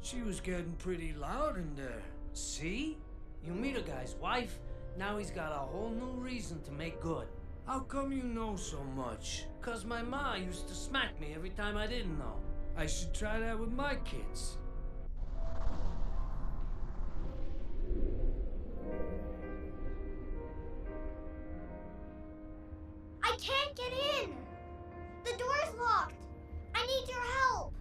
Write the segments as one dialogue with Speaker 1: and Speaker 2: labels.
Speaker 1: She was getting pretty loud in there.
Speaker 2: See? You meet a guy's wife, now he's got a whole new reason to make good.
Speaker 1: How come you know so much?
Speaker 2: 'Cause my ma used to smack me every time I didn't know.
Speaker 1: I should try that with my kids.
Speaker 3: I can't get in! The door's locked! I need your help!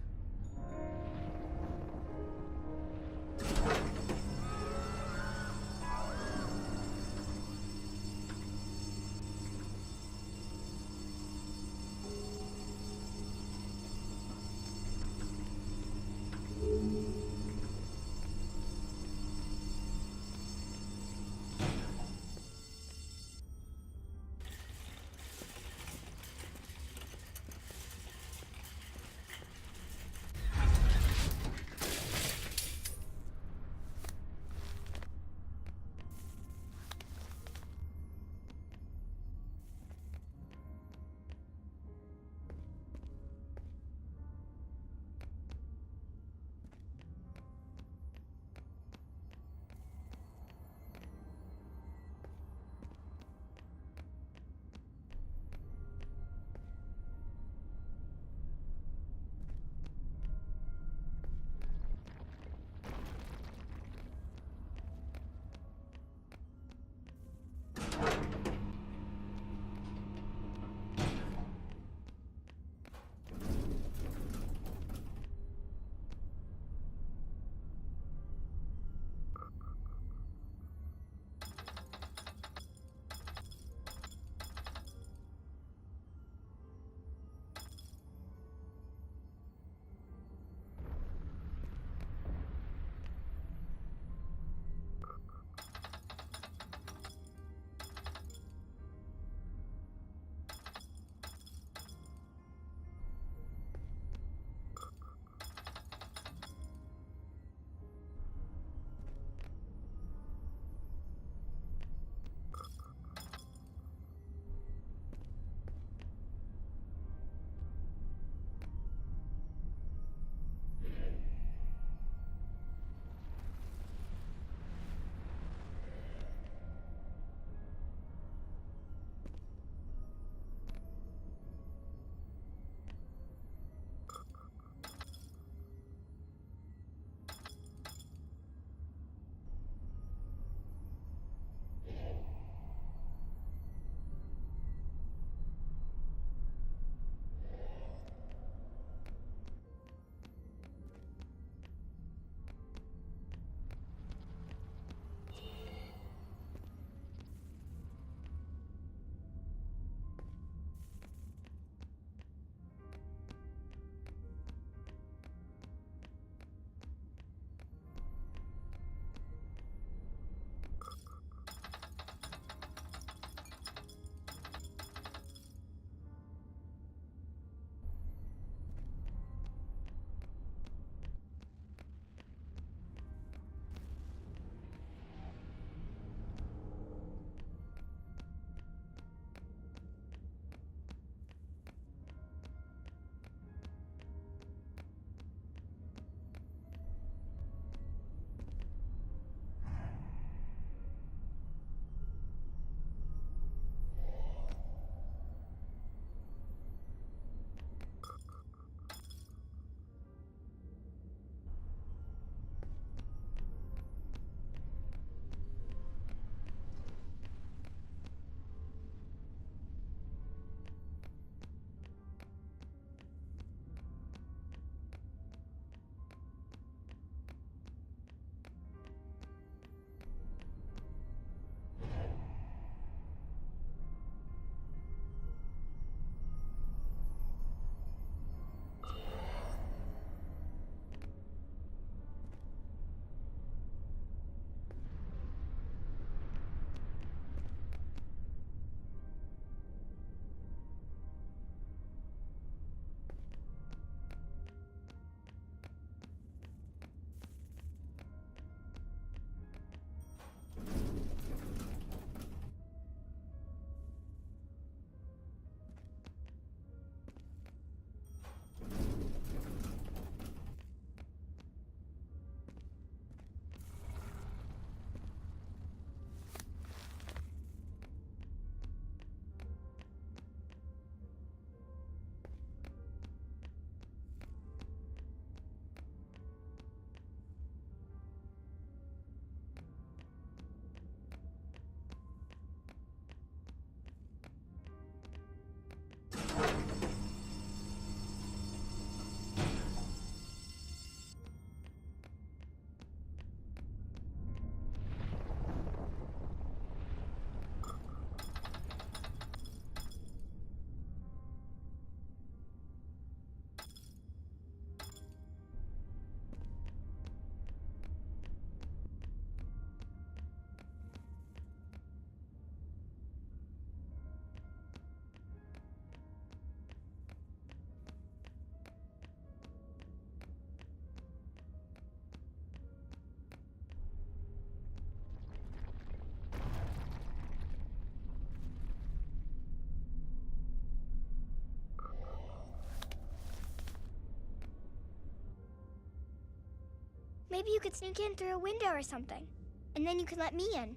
Speaker 3: Maybe you could sneak in through a window or something. And then you could let me in.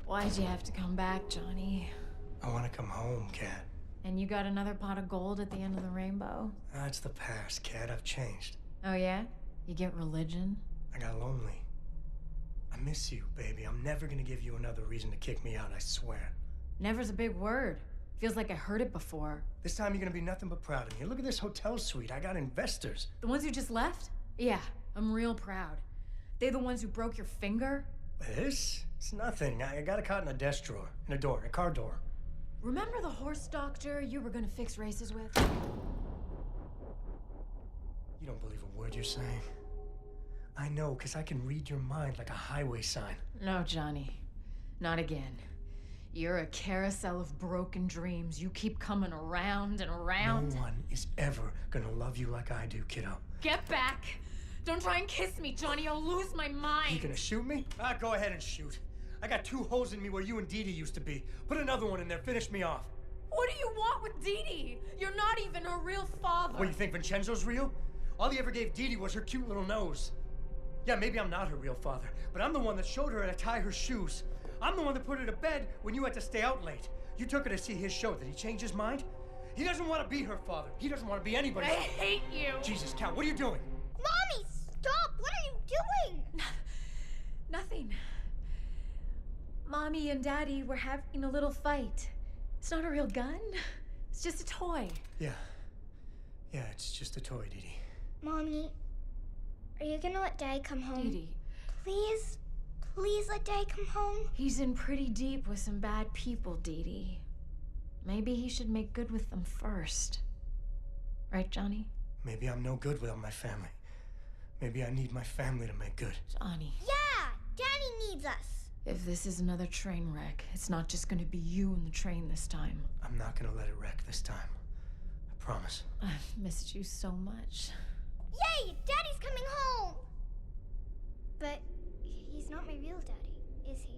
Speaker 4: Why'd you have to come back, Johnny?
Speaker 5: I want to come home, Kat.
Speaker 4: And you got another pot of gold at the end of the rainbow?
Speaker 5: That's the past, Kat. I've changed.
Speaker 4: Oh yeah? You get religion?
Speaker 5: I got lonely. I miss you, baby. I'm never gonna give you another reason to kick me out, I swear.
Speaker 4: Never's a big word. Feels like I heard it before.
Speaker 5: This time you're gonna be nothing but proud of me. Look at this hotel suite. I got investors.
Speaker 4: The ones who just left? Yeah, I'm real proud. They the ones who broke your finger?
Speaker 5: This? It's nothing. I got a cot in a desk drawer. In a door. A car door.
Speaker 4: Remember the horse doctor you were gonna fix races with?
Speaker 5: You don't believe a word you're saying. I know, because I can read your mind like a highway sign.
Speaker 4: No, Johnny. Not again. You're a carousel of broken dreams. You keep coming around and around.
Speaker 5: No one is ever gonna love you like I do, kiddo.
Speaker 4: Get back! Don't try and kiss me, Johnny. I'll lose my mind.
Speaker 5: You gonna shoot me? Go ahead and shoot. I got 2 holes in me where you and Dee Dee used to be. Put another one in there. Finish me off.
Speaker 4: What do you want with Dee Dee? You're not even her real father.
Speaker 5: What, you think Vincenzo's real? All he ever gave Dee Dee was her cute little nose. Yeah, maybe I'm not her real father, but I'm the one that showed her how to tie her shoes. I'm the one that put her to bed when you had to stay out late. You took her to see his show. Did he change his mind? He doesn't want to be her father. He doesn't want to be anybody's
Speaker 4: I hate you.
Speaker 5: Jesus, Cal, what are you doing?
Speaker 3: Mommy, stop! What are you doing?
Speaker 4: Nothing. Mommy and Daddy were having a little fight. It's not a real gun. It's just a toy.
Speaker 5: Yeah, it's just a toy, Dee Dee.
Speaker 3: Mommy, are you gonna let Dad come home?
Speaker 4: Dee Dee,
Speaker 3: Please? Please let Dad come home?
Speaker 4: he's in pretty deep with some bad people, Dee Dee. Maybe he should make good with them first. Right, Johnny?
Speaker 5: Maybe I'm no good without my family. Maybe I need my family to make good.
Speaker 4: Johnny.
Speaker 3: Yeah! Daddy needs us!
Speaker 4: If this is another train wreck, it's not just gonna be you and the train this time.
Speaker 5: I'm not gonna let it wreck this time. I promise.
Speaker 4: I've missed you so much.
Speaker 3: Yay! Daddy's coming home! But he's not my real daddy, is he?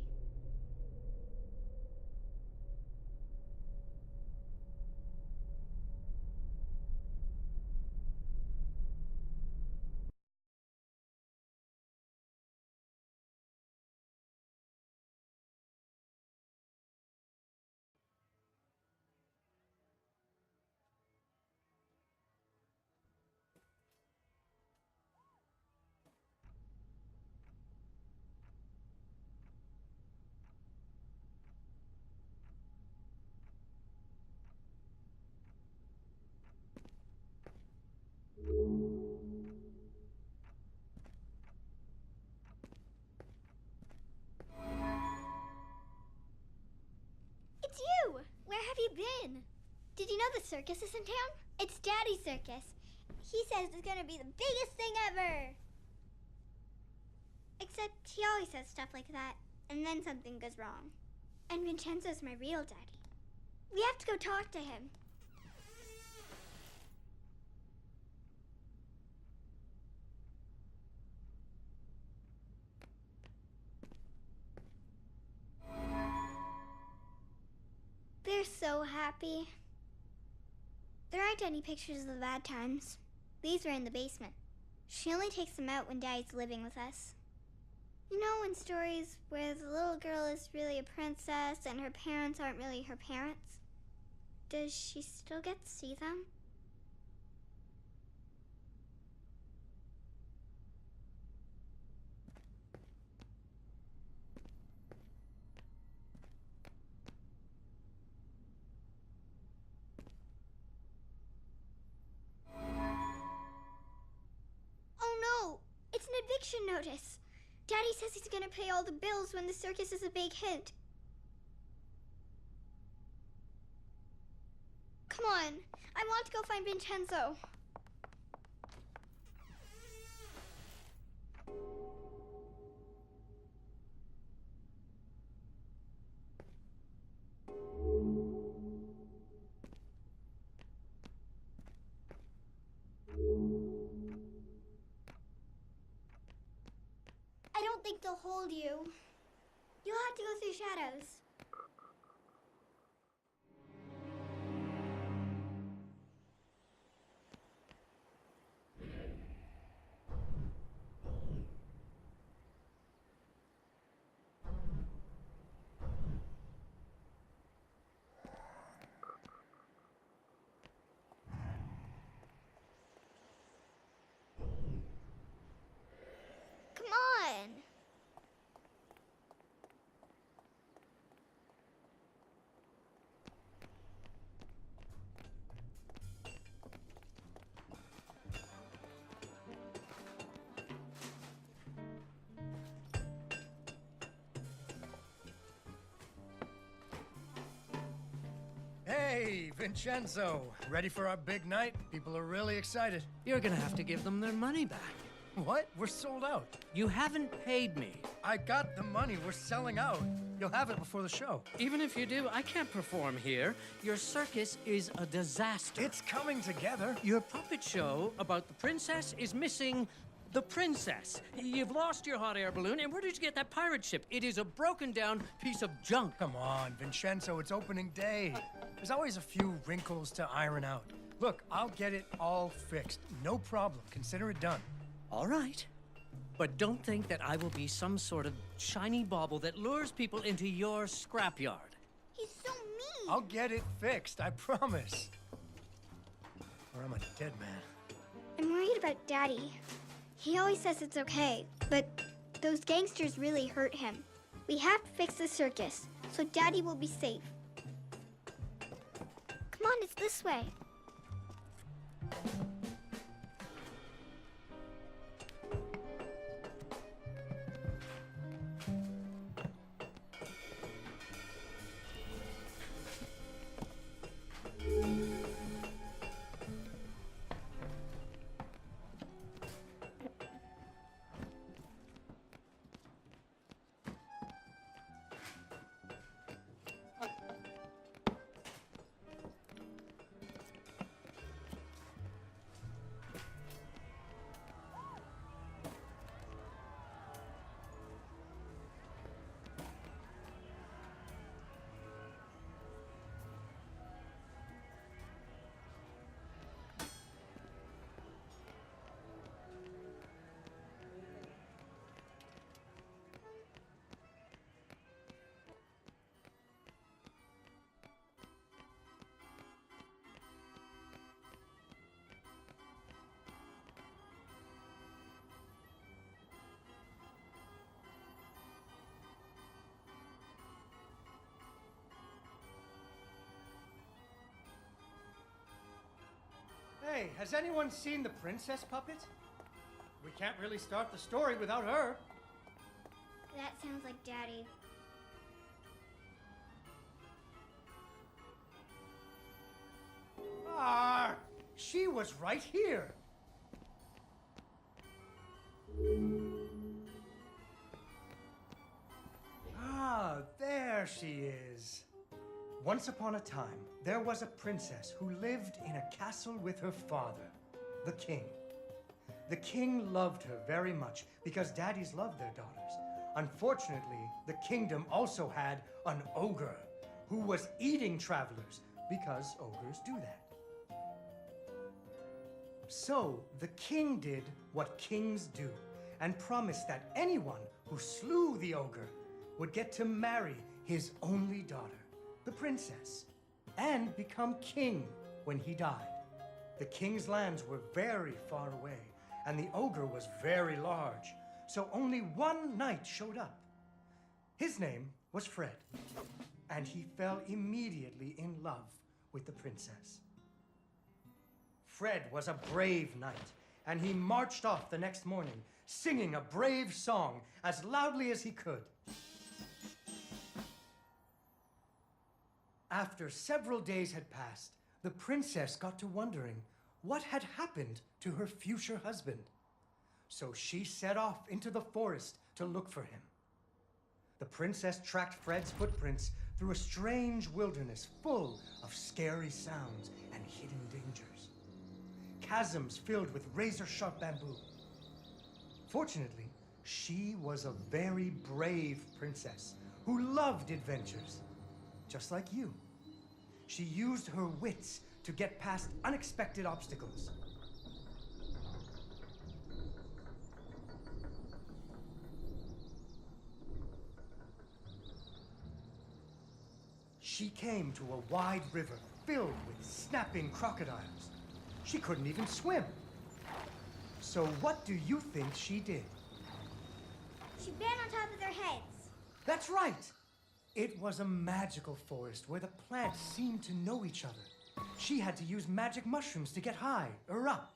Speaker 3: It's you! Where have you been? Did you know the circus is in town? It's Daddy's circus. He says it's gonna be the biggest thing ever. Except he always says stuff like that, and then something goes wrong. And Vincenzo's my real daddy. We have to go talk to him. They're so happy. There aren't any pictures of the bad times. These were in the basement. She only takes them out when Daddy's living with us. You know, in stories where the little girl is really a princess and her parents aren't really her parents? Does she still get to see them? Oh no! It's an eviction notice! Daddy says he's gonna pay all the bills when the circus is a big hit. Come on, I want to go find Vincenzo. I don't think hold you. You'll have to go through shadows. Come on.
Speaker 5: Hey, Vincenzo. Ready for our big night? People are really excited.
Speaker 2: You're gonna have to give them their money back.
Speaker 5: What? We're sold out.
Speaker 2: You haven't paid me.
Speaker 5: I got the money. We're selling out. You'll have it before the show.
Speaker 2: Even if you do, I can't perform here. Your circus is a disaster.
Speaker 5: It's coming together.
Speaker 2: Your puppet show about the princess is missing the princess. You've lost your hot air balloon, and where did you get that pirate ship? It is a broken down piece of junk.
Speaker 5: Come on, Vincenzo, it's opening day. There's always a few wrinkles to iron out. Look, I'll get it all fixed. No problem. Consider it done.
Speaker 2: All right. But don't think that I will be some sort of shiny bauble that lures people into your scrapyard.
Speaker 3: He's so mean.
Speaker 5: I'll get it fixed, I promise. Or I'm a dead man.
Speaker 3: I'm worried about Daddy. He always says it's okay, but those gangsters really hurt him. We have to fix the circus, so Daddy will be safe. Come on, it's this way.
Speaker 5: Hey, has anyone seen the princess puppet? We can't really start the story without her.
Speaker 3: That sounds like Daddy.
Speaker 5: Ah, she was right here. Ah, there she is. Once upon a time, there was a princess who lived in a castle with her father, the king. The king loved her very much because daddies love their daughters. Unfortunately, the kingdom also had an ogre who was eating travelers because ogres do that. So the king did what kings do and promised that anyone who slew the ogre would get to marry his only daughter, the princess, and become king when he died. The king's lands were very far away, and the ogre was very large, so only one knight showed up. His name was Fred, and he fell immediately in love with the princess. Fred was a brave knight, and he marched off the next morning, singing a brave song as loudly as he could. After several days had passed, the princess got to wondering what had happened to her future husband. So she set off into the forest to look for him. The princess tracked Fred's footprints through a strange wilderness full of scary sounds and hidden dangers. Chasms filled with razor-sharp bamboo. Fortunately, She was a very brave princess who loved adventures, just like you. She used her wits to get past unexpected obstacles. She came to a wide river filled with snapping crocodiles. She couldn't even swim. So what do you think she did?
Speaker 3: She ran on top of their heads.
Speaker 5: That's right! It was a magical forest where the plants seemed to know each other. She had to use magic mushrooms to get high or up.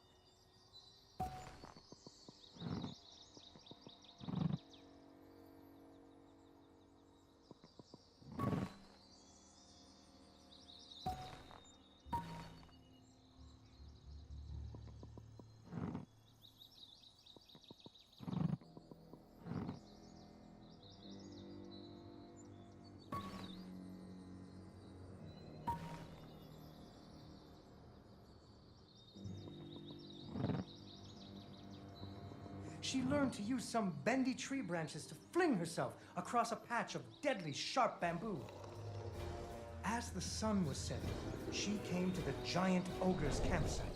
Speaker 5: She learned to use some bendy tree branches to fling herself across a patch of deadly sharp bamboo. As the sun was setting, she came to the giant ogre's campsite.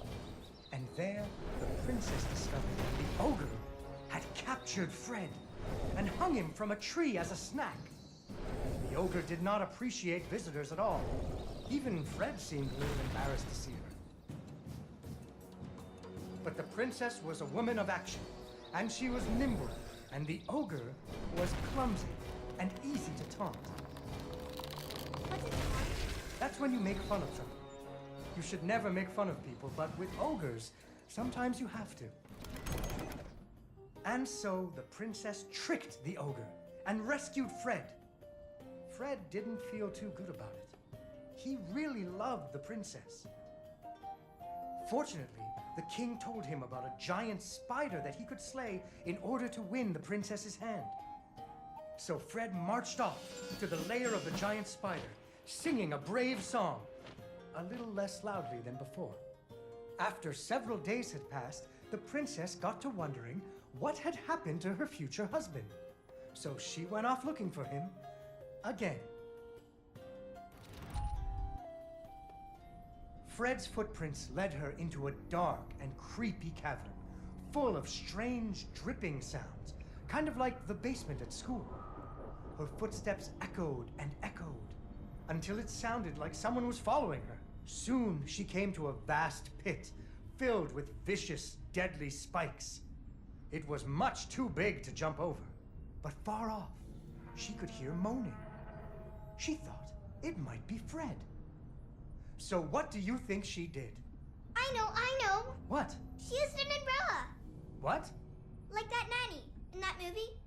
Speaker 5: And there, the princess discovered that the ogre had captured Fred and hung him from a tree as a snack. The ogre did not appreciate visitors at all. Even Fred seemed a little embarrassed to see her. But the princess was a woman of action. And she was nimble, and the ogre was clumsy and easy to taunt.
Speaker 3: What's a taunt?
Speaker 5: That's when you make fun of them. You should never make fun of people, but with ogres, sometimes you have to. And so the princess tricked the ogre and rescued Fred. Fred didn't feel too good about it. He really loved the princess. Fortunately, the king told him about a giant spider that he could slay in order to win the princess's hand. So Fred marched off to the lair of the giant spider, singing a brave song, a little less loudly than before. After several days had passed, the princess got to wondering what had happened to her future husband. So she went off looking for him again. Fred's footprints led her into a dark and creepy cavern, full of strange dripping sounds, kind of like the basement at school. Her footsteps echoed and echoed, until it sounded like someone was following her. Soon she came to a vast pit, filled with vicious, deadly spikes. It was much too big to jump over, but far off, she could hear moaning. She thought it might be Fred. So what do you think she did?
Speaker 3: I know.
Speaker 5: What?
Speaker 3: She used an umbrella.
Speaker 5: What?
Speaker 3: Like that nanny in that movie.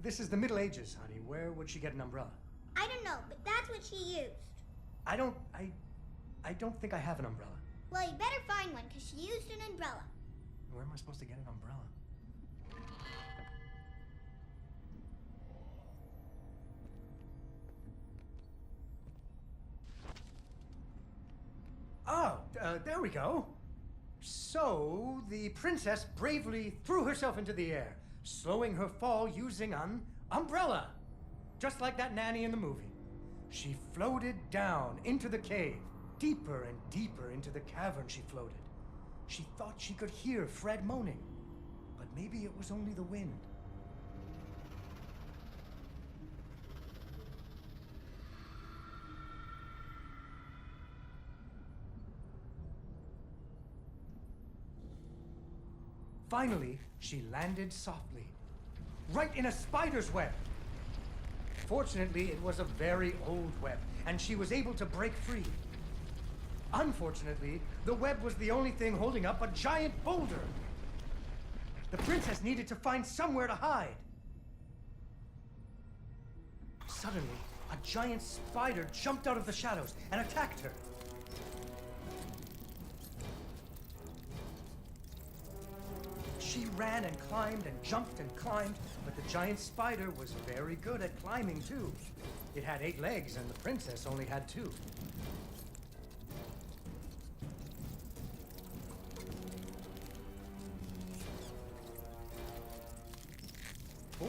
Speaker 5: This is the Middle Ages, honey. Where would she get an umbrella?
Speaker 3: I don't know, but that's what she used.
Speaker 5: I don't think I have an umbrella.
Speaker 3: Well, you better find one, because she used an umbrella.
Speaker 5: Where am I supposed to get an umbrella? Oh, there we go. So, the princess bravely threw herself into the air, slowing her fall using an umbrella. Just like that nanny in the movie. She floated down into the cave. Deeper and deeper into the cavern she floated. She thought she could hear Fred moaning, but maybe it was only the wind. Finally, she landed softly, right in a spider's web. Fortunately, it was a very old web, and she was able to break free. Unfortunately, the web was the only thing holding up a giant boulder. The princess needed to find somewhere to hide. Suddenly, a giant spider jumped out of the shadows and attacked her. She ran and climbed and jumped and climbed, but the giant spider was very good at climbing too. It had 8 legs and the princess only had 2.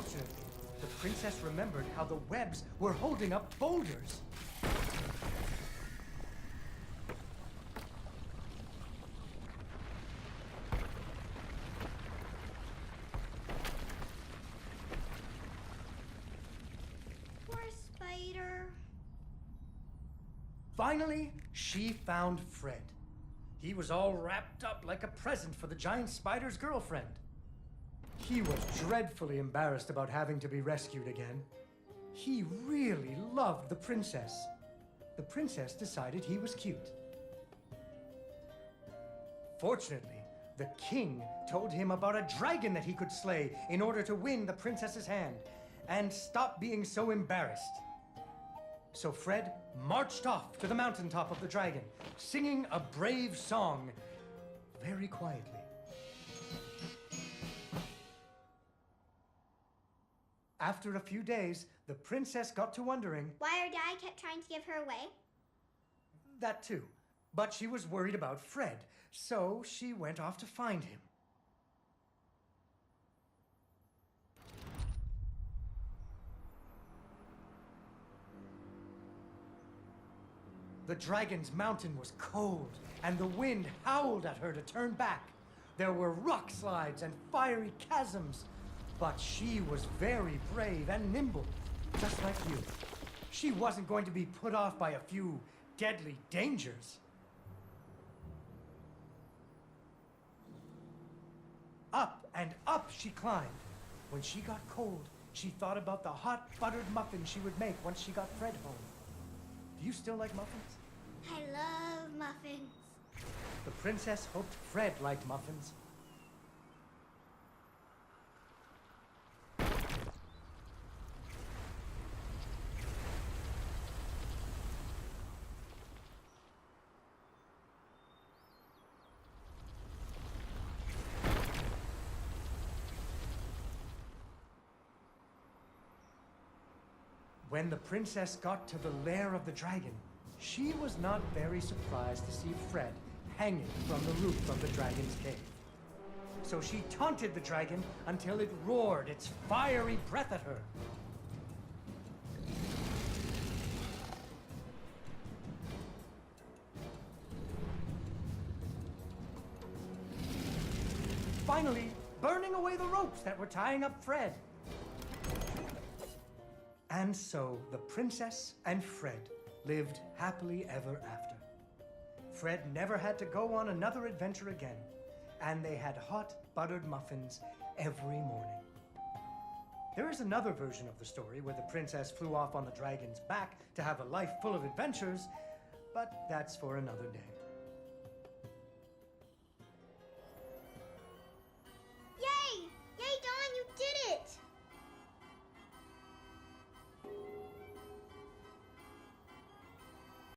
Speaker 5: Fortunately, the princess remembered how the webs were holding up boulders.
Speaker 3: Poor spider.
Speaker 5: Finally, she found Fred. He was all wrapped up like a present for the giant spider's girlfriend. He was dreadfully embarrassed about having to be rescued again. He really loved the princess. The princess decided he was cute. Fortunately, the king told him about a dragon that he could slay in order to win the princess's hand and stop being so embarrassed. So Fred marched off to the mountaintop of the dragon, singing a brave song very quietly. After a few days, the princess got to wondering...
Speaker 3: Why her dad kept trying to give her away?
Speaker 5: That too. But she was worried about Fred, so she went off to find him. The dragon's mountain was cold, and the wind howled at her to turn back. There were rock slides and fiery chasms, but she was very brave and nimble, just like you. She wasn't going to be put off by a few deadly dangers. Up and up she climbed. When she got cold, she thought about the hot buttered muffins she would make once she got Fred home. Do you still like muffins?
Speaker 3: I love muffins.
Speaker 5: The princess hoped Fred liked muffins. When the princess got to the lair of the dragon, she was not very surprised to see Fred hanging from the roof of the dragon's cave. So she taunted the dragon until it roared its fiery breath at her. Finally, burning away the ropes that were tying up Fred. And so the princess and Fred lived happily ever after. Fred never had to go on another adventure again, and they had hot buttered muffins every morning. There is another version of the story where the princess flew off on the dragon's back to have a life full of adventures, but that's for another day.